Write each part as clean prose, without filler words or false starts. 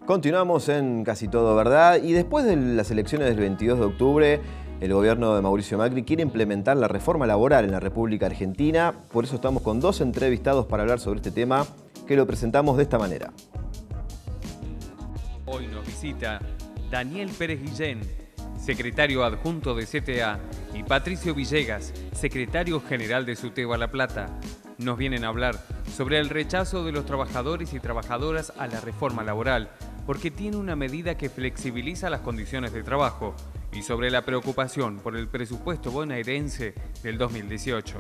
Continuamos en Casi Todo Verdad y después de las elecciones del 22 de octubre, el gobierno de Mauricio Macri quiere implementar la reforma laboral en la República Argentina. Por eso estamos con dos entrevistados para hablar sobre este tema, que lo presentamos de esta manera. Hoy nos visita Daniel Pérez Guillén, secretario adjunto de CTA, y Patricio Villegas, secretario general de SUTEBA La Plata. Nos vienen a hablar sobre el rechazo de los trabajadores y trabajadoras a la reforma laboral, porque tiene una medida que flexibiliza las condiciones de trabajo, y sobre la preocupación por el presupuesto bonaerense del 2018.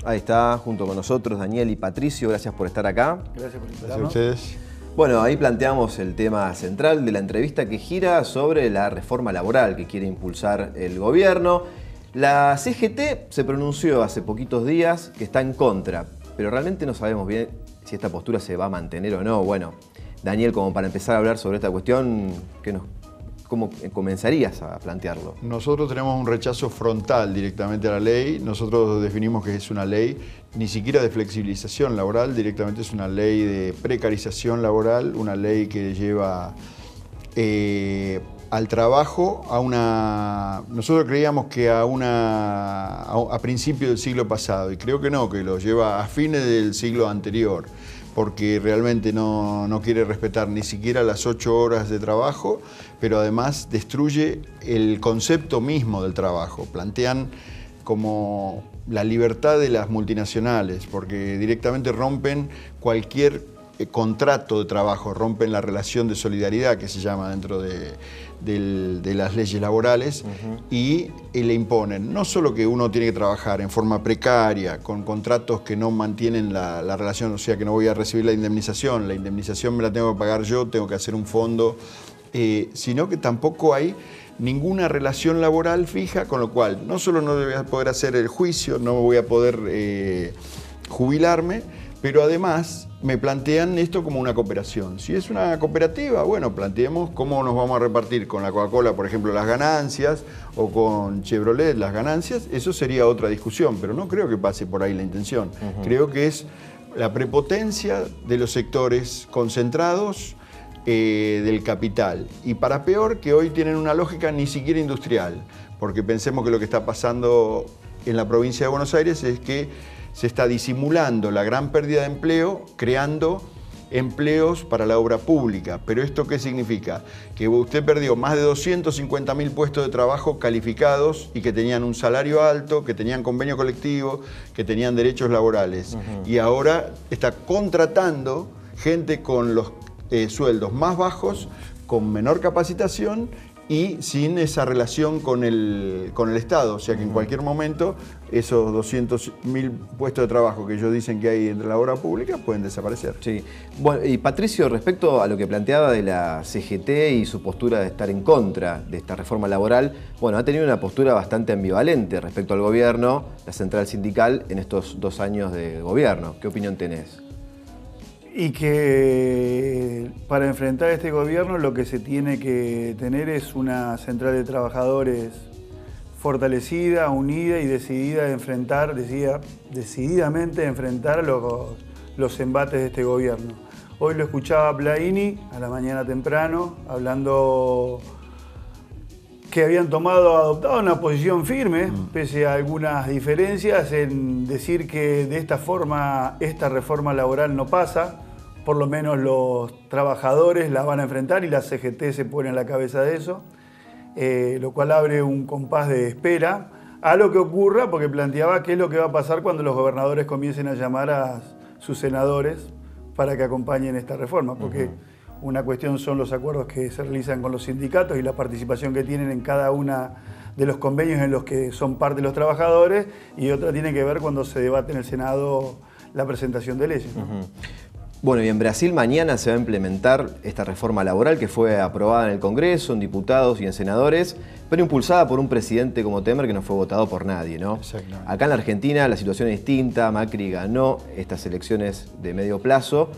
Ahí está, junto con nosotros, Daniel y Patricio. Gracias por estar acá. Gracias por invitarnos. Gracias a ustedes. Bueno, ahí planteamos el tema central de la entrevista, que gira sobre la reforma laboral que quiere impulsar el gobierno. La CGT se pronunció hace poquitos días que está en contra, pero realmente no sabemos bien si esta postura se va a mantener o no. Bueno, Daniel, como para empezar a hablar sobre esta cuestión, ¿cómo comenzarías a plantearlo? Nosotros tenemos un rechazo frontal directamente a la ley. Nosotros definimos que es una ley ni siquiera de flexibilización laboral, directamente es una ley de precarización laboral, una ley que lleva al trabajo a una... Nosotros creíamos que a principios del siglo pasado, y creo que no, que lo lleva a fines del siglo anterior, porque realmente no quiere respetar ni siquiera las 8 horas de trabajo, pero además destruye el concepto mismo del trabajo. Plantean como la libertad de las multinacionales, porque directamente rompen cualquier contrato de trabajo, rompen la relación de solidaridad que se llama dentro de las leyes laborales, y le imponen no solo que uno tiene que trabajar en forma precaria, con contratos que no mantienen la relación, o sea que no voy a recibir la indemnización me la tengo que pagar yo, tengo que hacer un fondo, sino que tampoco hay ninguna relación laboral fija, con lo cual no solo no voy a poder hacer el juicio, no voy a poder jubilarme, pero además me plantean esto como una cooperación. Si es una cooperativa, bueno, planteemos cómo nos vamos a repartir con la Coca-Cola, por ejemplo, las ganancias, o con Chevrolet las ganancias. Eso sería otra discusión, pero no creo que pase por ahí la intención. Creo que es la prepotencia de los sectores concentrados del capital. Y para peor, que hoy tienen una lógica ni siquiera industrial, porque pensemos que lo que está pasando en la provincia de Buenos Aires es que se está disimulando la gran pérdida de empleo, creando empleos para la obra pública. ¿Pero esto qué significa? Que usted perdió más de 250.000 puestos de trabajo calificados y que tenían un salario alto, que tenían convenio colectivo, que tenían derechos laborales. Y ahora está contratando gente con los sueldos más bajos, con menor capacitación y sin esa relación con el Estado. O sea que en cualquier momento esos 200.000 puestos de trabajo que ellos dicen que hay entre la obra pública pueden desaparecer. Sí. Bueno, y Patricio, respecto a lo que planteaba de la CGT y su postura de estar en contra de esta reforma laboral, bueno, ha tenido una postura bastante ambivalente respecto al gobierno, la central sindical, en estos 2 años de gobierno. ¿Qué opinión tenés? Y que para enfrentar este gobierno lo que se tiene que tener es una central de trabajadores fortalecida, unida y decidida de enfrentar, decididamente enfrentar los embates de este gobierno. Hoy lo escuchaba Blaini a la mañana temprano, hablando que habían adoptado una posición firme, pese a algunas diferencias, en decir que de esta forma esta reforma laboral no pasa. Por lo menos los trabajadores la van a enfrentar y la CGT se pone a la cabeza de eso, lo cual abre un compás de espera a lo que ocurra, porque planteaba qué es lo que va a pasar cuando los gobernadores comiencen a llamar a sus senadores para que acompañen esta reforma, porque una cuestión son los acuerdos que se realizan con los sindicatos y la participación que tienen en cada una de los convenios en los que son parte los trabajadores, y otra tiene que ver cuando se debate en el Senado la presentación de leyes, ¿no? Bueno, y en Brasil mañana se va a implementar esta reforma laboral que fue aprobada en el Congreso, en diputados y en senadores, pero impulsada por un presidente como Temer que no fue votado por nadie, ¿no? Exactamente. Acá en la Argentina la situación es distinta. Macri ganó estas elecciones de medio plazo.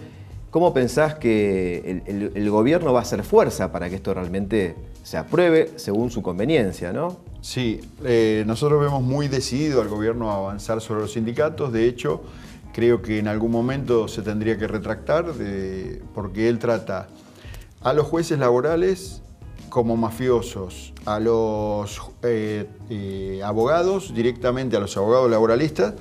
¿Cómo pensás que el gobierno va a hacer fuerza para que esto realmente se apruebe según su conveniencia, ¿no? Sí, nosotros vemos muy decidido al gobierno a avanzar sobre los sindicatos. De hecho, creo que en algún momento se tendría que retractar porque él trata a los jueces laborales como mafiosos, a los abogados, directamente a los abogados laboralistas,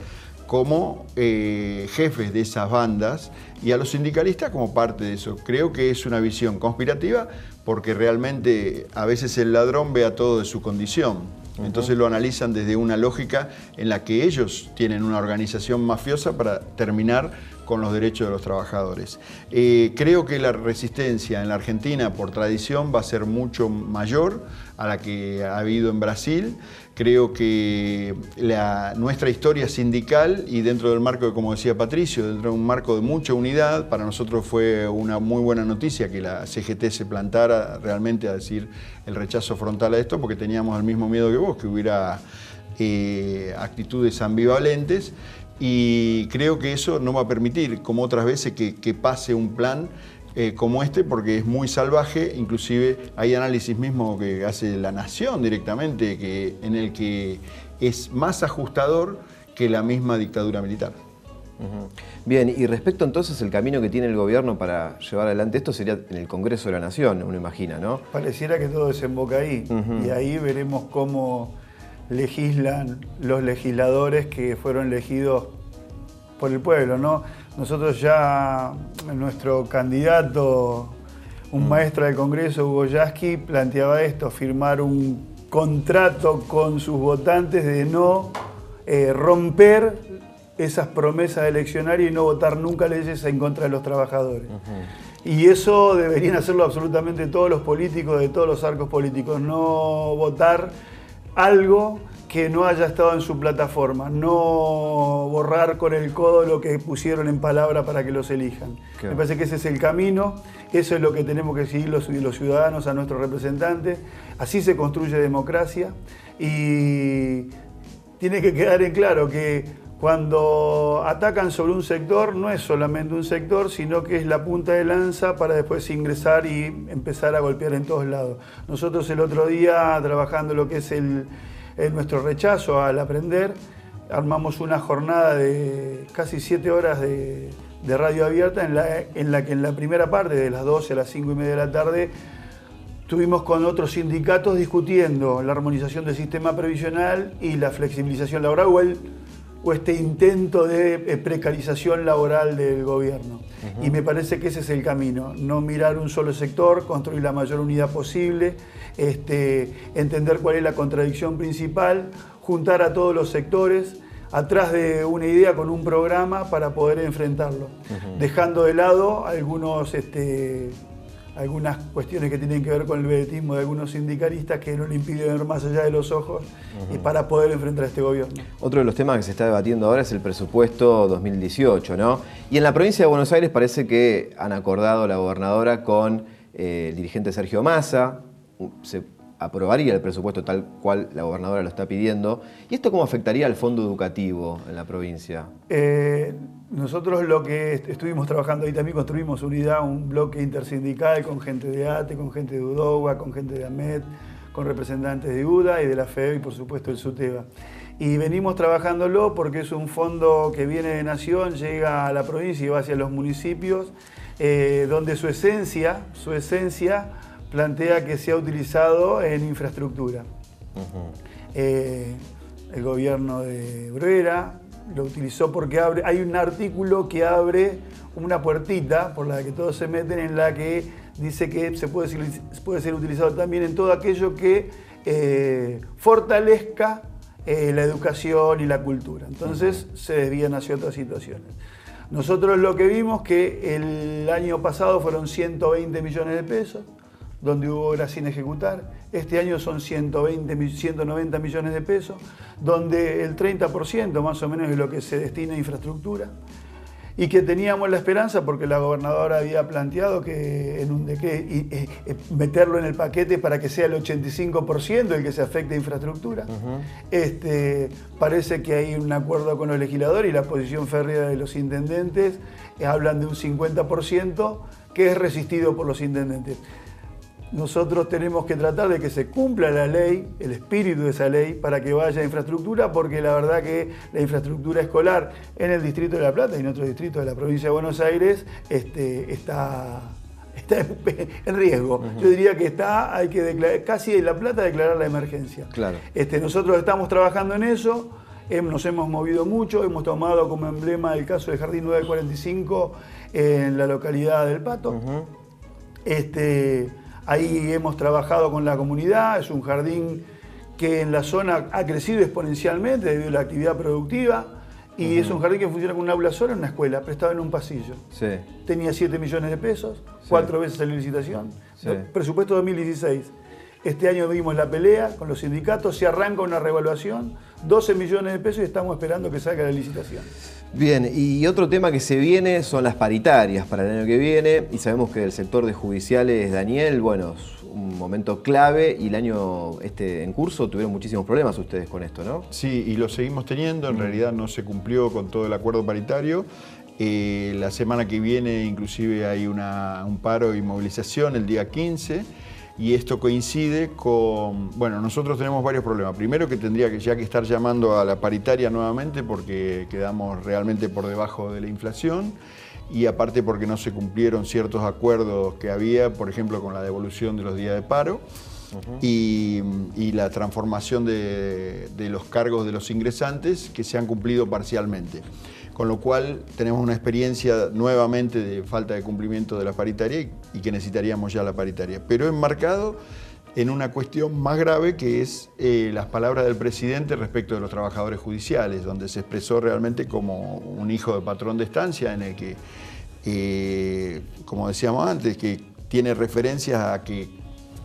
como jefes de esas bandas, y a los sindicalistas como parte de eso. Creo que es una visión conspirativa porque realmente a veces el ladrón ve a todo de su condición. Entonces lo analizan desde una lógica en la que ellos tienen una organización mafiosa para terminar con los derechos de los trabajadores. Creo que la resistencia en la Argentina por tradición va a ser mucho mayor a la que ha habido en Brasil. Creo que nuestra historia sindical, y dentro del marco, como decía Patricio, dentro de un marco de mucha unidad, para nosotros fue una muy buena noticia que la CGT se plantara realmente a decir el rechazo frontal a esto, porque teníamos el mismo miedo que vos, que hubiera actitudes ambivalentes, y creo que eso no va a permitir, como otras veces, que pase un plan como este, porque es muy salvaje. Inclusive hay análisis mismo que hace La Nación directamente, en el que es más ajustador que la misma dictadura militar. Bien, y respecto entonces al camino que tiene el gobierno para llevar adelante esto sería en el Congreso de la Nación, uno imagina, ¿no? Pareciera que todo desemboca ahí, y ahí veremos cómo legislan los legisladores que fueron elegidos por el pueblo, ¿no? Nosotros ya, nuestro candidato, un maestro del Congreso, Hugo Yasky, planteaba esto: firmar un contrato con sus votantes de no romper esas promesas eleccionarias y no votar nunca leyes en contra de los trabajadores. Y eso deberían hacerlo absolutamente todos los políticos de todos los arcos políticos, no votar algo que no haya estado en su plataforma, no borrar con el codo lo que pusieron en palabra para que los elijan. Claro. Me parece que ese es el camino, eso es lo que tenemos que seguir los ciudadanos a nuestros representantes, así se construye democracia, y tiene que quedar en claro que cuando atacan sobre un sector, no es solamente un sector, sino que es la punta de lanza para después ingresar y empezar a golpear en todos lados. Nosotros el otro día, trabajando lo que es nuestro rechazo al aprender, armamos una jornada de casi 7 horas de radio abierta en la que en la primera parte, de las 12 a las 5:30 de la tarde, estuvimos con otros sindicatos discutiendo la armonización del sistema previsional y la flexibilización laboral o este intento de precarización laboral del gobierno. Y me parece que ese es el camino, no mirar un solo sector, construir la mayor unidad posible, entender cuál es la contradicción principal, juntar a todos los sectores atrás de una idea con un programa para poder enfrentarlo, dejando de lado algunas cuestiones que tienen que ver con el vedetismo de algunos sindicalistas que no le impiden ver más allá de los ojos y para poder enfrentar a este gobierno. Otro de los temas que se está debatiendo ahora es el presupuesto 2018, ¿no? Y en la provincia de Buenos Aires parece que han acordado la gobernadora con el dirigente Sergio Massa, se aprobaría el presupuesto tal cual la gobernadora lo está pidiendo. ¿Y esto cómo afectaría al fondo educativo en la provincia? Nosotros lo que estuvimos trabajando ahí también, construimos unidad, un bloque intersindical con gente de ATE, con gente de UDOGA, con gente de AMET, con representantes de UDA y de la FEB y por supuesto el SUTEBA. Y venimos trabajándolo porque es un fondo que viene de Nación, llega a la provincia y va hacia los municipios, donde su esencia plantea que sea utilizado en infraestructura. El gobierno de Bruera lo utilizó porque hay un artículo que abre una puertita por la que todos se meten, en la que dice que puede ser utilizado también en todo aquello que fortalezca la educación y la cultura. Entonces se desvían hacia otras situaciones. Nosotros lo que vimos que el año pasado fueron 120 millones de pesos, donde hubo obras sin ejecutar. Este año son 190 millones de pesos, donde el 30% más o menos es lo que se destina a infraestructura, y que teníamos la esperanza, porque la gobernadora había planteado que meterlo en el paquete para que sea el 85% el que se afecte a infraestructura. Parece que hay un acuerdo con los legisladores y la posición férrea de los intendentes hablan de un 50% que es resistido por los intendentes. Nosotros tenemos que tratar de que se cumpla la ley, el espíritu de esa ley, para que vaya a infraestructura, porque la verdad que la infraestructura escolar en el Distrito de La Plata y en otros distritos de la provincia de Buenos Aires está está en riesgo. Yo diría que hay que declarar, casi en La Plata declarar la emergencia. Claro. Nosotros estamos trabajando en eso, nos hemos movido mucho, hemos tomado como emblema el caso del Jardín 945 en la localidad del Pato. Ahí hemos trabajado con la comunidad, es un jardín que en la zona ha crecido exponencialmente debido a la actividad productiva y es un jardín que funciona con un aula sola en una escuela, prestado en un pasillo. Sí. Tenía 7 millones de pesos, 4 veces salió licitación, presupuesto 2016. Este año vimos la pelea con los sindicatos, se arranca una revaluación, 12 millones de pesos y estamos esperando que salga la licitación. Bien, y otro tema que se viene son las paritarias para el año que viene, y sabemos que el sector de judiciales, Daniel, bueno, es un momento clave, y el año en curso tuvieron muchísimos problemas ustedes con esto, ¿no? Sí, y lo seguimos teniendo, en realidad no se cumplió con todo el acuerdo paritario. La semana que viene inclusive hay un paro y movilización el día 15, y esto coincide con... Bueno, nosotros tenemos varios problemas. Primero, que tendría que estar llamando a la paritaria nuevamente porque quedamos realmente por debajo de la inflación, y aparte porque no se cumplieron ciertos acuerdos que había, por ejemplo, con la devolución de los días de paro y la transformación de los cargos de los ingresantes, que se han cumplido parcialmente. Con lo cual tenemos una experiencia nuevamente de falta de cumplimiento de la paritaria y que necesitaríamos ya la paritaria. Pero enmarcado en una cuestión más grave, que es las palabras del presidente respecto de los trabajadores judiciales, donde se expresó realmente como un hijo de patrón de estancia, en el que, como decíamos antes, que tiene referencias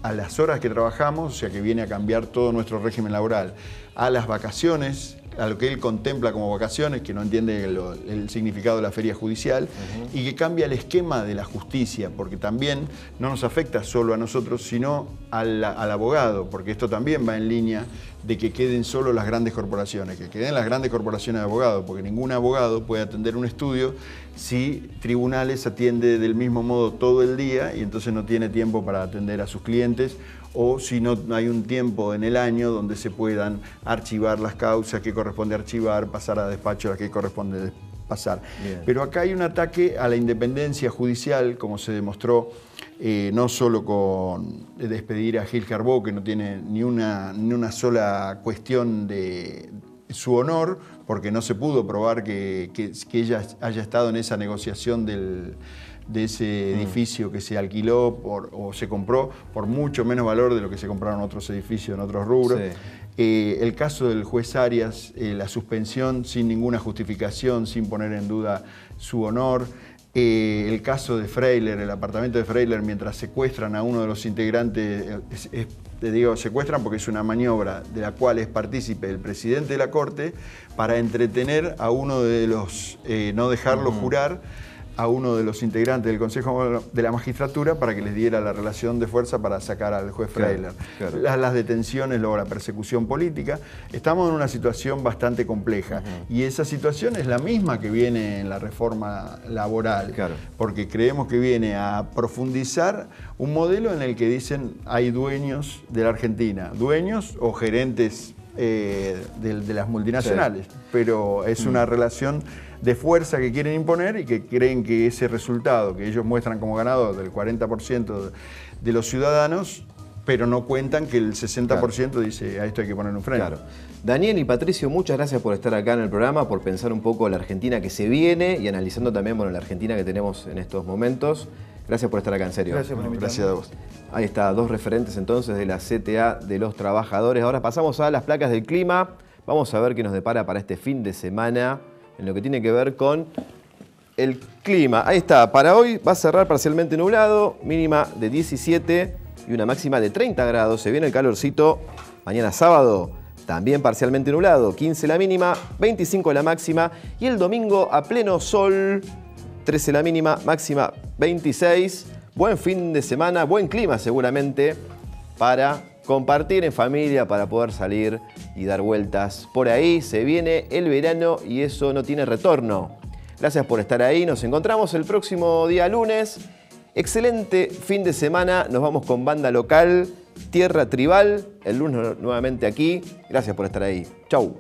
a las horas que trabajamos, o sea que viene a cambiar todo nuestro régimen laboral, a las vacaciones, a lo que él contempla como vacaciones, que no entiende el significado de la feria judicial, y que cambia el esquema de la justicia, porque también no nos afecta solo a nosotros, sino al abogado, porque esto también va en línea de que queden solo las grandes corporaciones, que queden las grandes corporaciones de abogados, porque ningún abogado puede atender un estudio si Tribunales atiende del mismo modo todo el día y entonces no tiene tiempo para atender a sus clientes, o si no hay un tiempo en el año donde se puedan archivar las causas que corresponde archivar, pasar a despacho las que corresponde pasar. Bien. Pero acá hay un ataque a la independencia judicial, como se demostró no solo con despedir a Gil Carbó, que no tiene ni una sola cuestión de su honor, porque no se pudo probar que ella haya estado en esa negociación de ese edificio que se alquiló o se compró por mucho menos valor de lo que se compraron otros edificios en otros rubros. Sí. El caso del juez Arias, la suspensión sin ninguna justificación, sin poner en duda su honor. El caso de Freiler, el apartamento de Freiler, mientras secuestran a uno de los integrantes, te digo secuestran porque es una maniobra de la cual es partícipe el presidente de la Corte para entretener a uno de los, no dejarlo jurar, a uno de los integrantes del Consejo de la Magistratura para que les diera la relación de fuerza para sacar al juez Freiler. Claro. Las detenciones, luego la persecución política. Estamos en una situación bastante compleja y esa situación es la misma que viene en la reforma laboral, porque creemos que viene a profundizar un modelo en el que dicen hay dueños de la Argentina, dueños o gerentes de las multinacionales, pero es una relación de fuerza que quieren imponer y que creen que ese resultado que ellos muestran como ganador del 40% de los ciudadanos, pero no cuentan que el 60% dice a esto hay que poner un freno. Claro. Daniel y Patricio, muchas gracias por estar acá en el programa, por pensar un poco la Argentina que se viene y analizando también la Argentina que tenemos en estos momentos. Gracias por estar acá, en serio. Gracias por invitarme. Gracias a vos. Ahí está, dos referentes entonces de la CTA de los trabajadores. Ahora pasamos a las placas del clima. Vamos a ver qué nos depara para este fin de semana en lo que tiene que ver con el clima. Ahí está, para hoy va a cerrar parcialmente nublado, mínima de 17 y una máxima de 30 grados. Se viene el calorcito. Mañana sábado también parcialmente nublado, 15 la mínima, 25 la máxima. Y el domingo a pleno sol, 13 la mínima, máxima 26. Buen fin de semana, buen clima seguramente para compartir en familia, para poder salir y dar vueltas por ahí. Se viene el verano y eso no tiene retorno. Gracias por estar ahí. Nos encontramos el próximo día lunes. Excelente fin de semana. Nos vamos con banda local, Tierra Tribal. El lunes nuevamente aquí. Gracias por estar ahí. Chau.